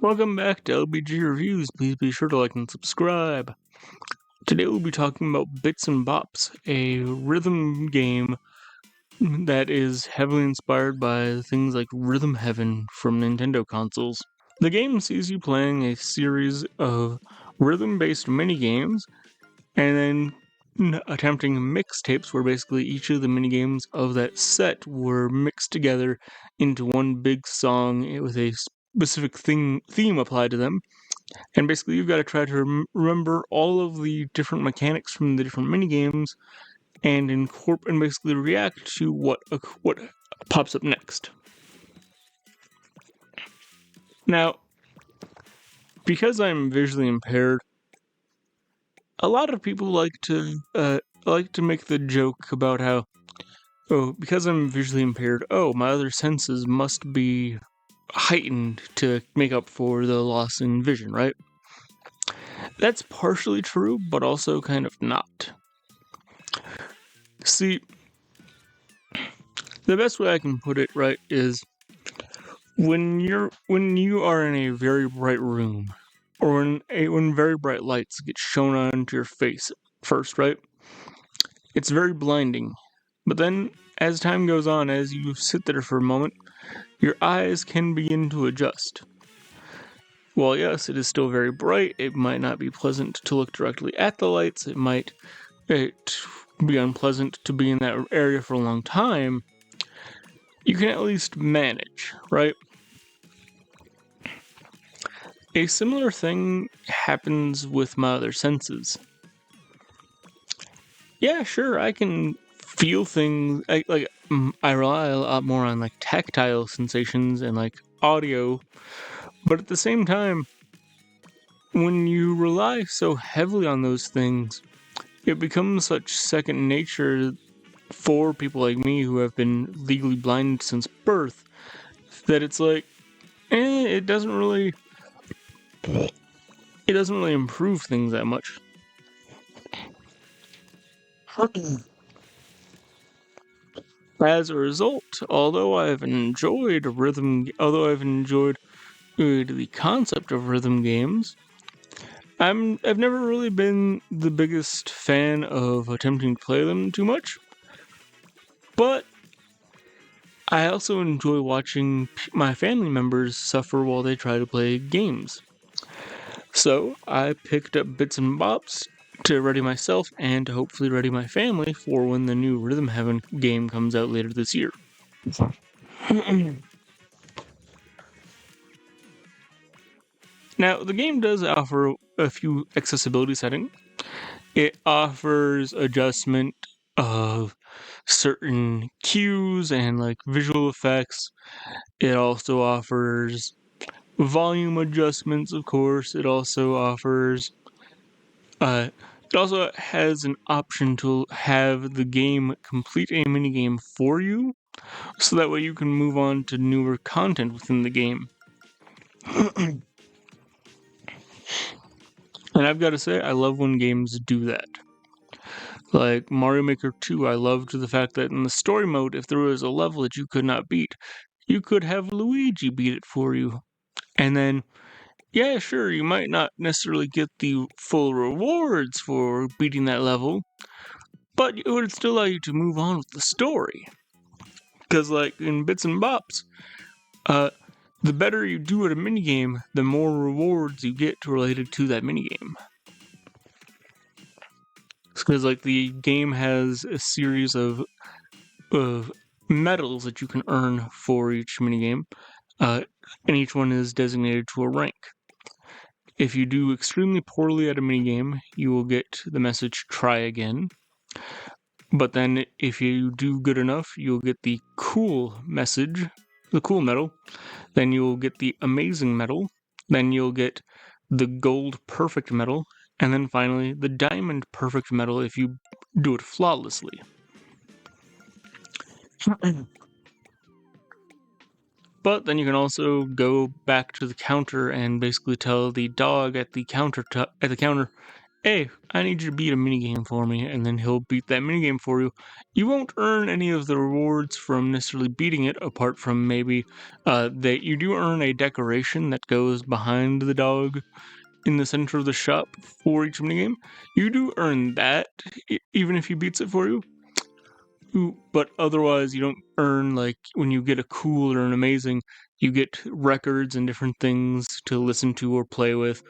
Welcome back to LBG Reviews. Please be sure to like and subscribe. Today we'll be talking about Bits and Bops, a rhythm game that is heavily inspired by things like Rhythm Heaven from Nintendo consoles. The game sees you playing a series of rhythm-based mini-games and then attempting mixtapes where basically each of the mini-games of that set were mixed together into one big song with a specific theme applied to them. And basically, you've got to try to remember all of the different mechanics from the different minigames and basically react to what pops up next. Now, because I'm visually impaired, a lot of people like to make the joke about how, because I'm visually impaired, my other senses must be heightened to make up for the loss in vision, right? That's partially true, but also kind of not. See, the best way I can put it, right, is when you are in a very bright room, or when very bright lights get shown onto your face first, right? It's very blinding. But then, as time goes on, as you sit there for a moment, your eyes can begin to adjust. While yes, it is still very bright, it might not be pleasant to look directly at the lights, it might be unpleasant to be in that area for a long time, you can at least manage, right? A similar thing happens with my other senses. Yeah, sure, I can feel things, I rely a lot more on like tactile sensations and like audio, but at the same time, when you rely so heavily on those things, it becomes such second nature for people like me who have been legally blind since birth that it's like, it doesn't really improve things that much. As a result, although I've enjoyed the concept of rhythm games, I've never really been the biggest fan of attempting to play them too much. But I also enjoy watching my family members suffer while they try to play games. So I picked up Bits and Bops to ready myself and to hopefully ready my family for when the new Rhythm Heaven game comes out later this year. Now, the game does offer a few accessibility settings. It offers adjustment of certain cues and like visual effects. It also offers volume adjustments, of course. It also offers it also has an option to have the game complete a minigame for you, so that way you can move on to newer content within the game. And I've got to say, I love when games do that. Like Mario Maker 2, I loved the fact that in the story mode, if there was a level that you could not beat, you could have Luigi beat it for you. And then, yeah, sure, you might not necessarily get the full rewards for beating that level, but it would still allow you to move on with the story. Because, like, in Bits and Bops, the better you do at a minigame, the more rewards you get related to that minigame. Because, like, the game has a series of medals that you can earn for each minigame, and each one is designated to a rank. If you do extremely poorly at a minigame, you will get the message "try again." But then, if you do good enough, you'll get the cool message, the cool medal. Then you'll get the amazing medal. Then you'll get the gold perfect medal. And then finally, the diamond perfect medal if you do it flawlessly. But then you can also go back to the counter and basically tell the dog at the counter hey, I need you to beat a minigame for me, and then he'll beat that minigame for you. You won't earn any of the rewards from necessarily beating it, apart from maybe that you do earn a decoration that goes behind the dog in the center of the shop for each minigame. You do earn that, even if he beats it for you. But otherwise, you don't earn, like, when you get a cool or an amazing, you get records and different things to listen to or play with.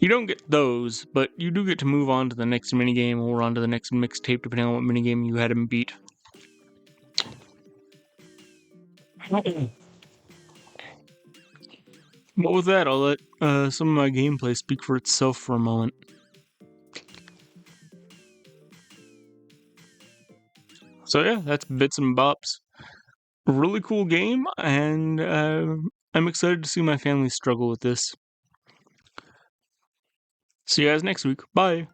You don't get those, but you do get to move on to the next minigame or on to the next mixtape, depending on what minigame you had him beat. But with that, I'll let some of my gameplay speak for itself for a moment. So yeah, that's Bits and Bops. Really cool game, and I'm excited to see my family struggle with this. See you guys next week. Bye!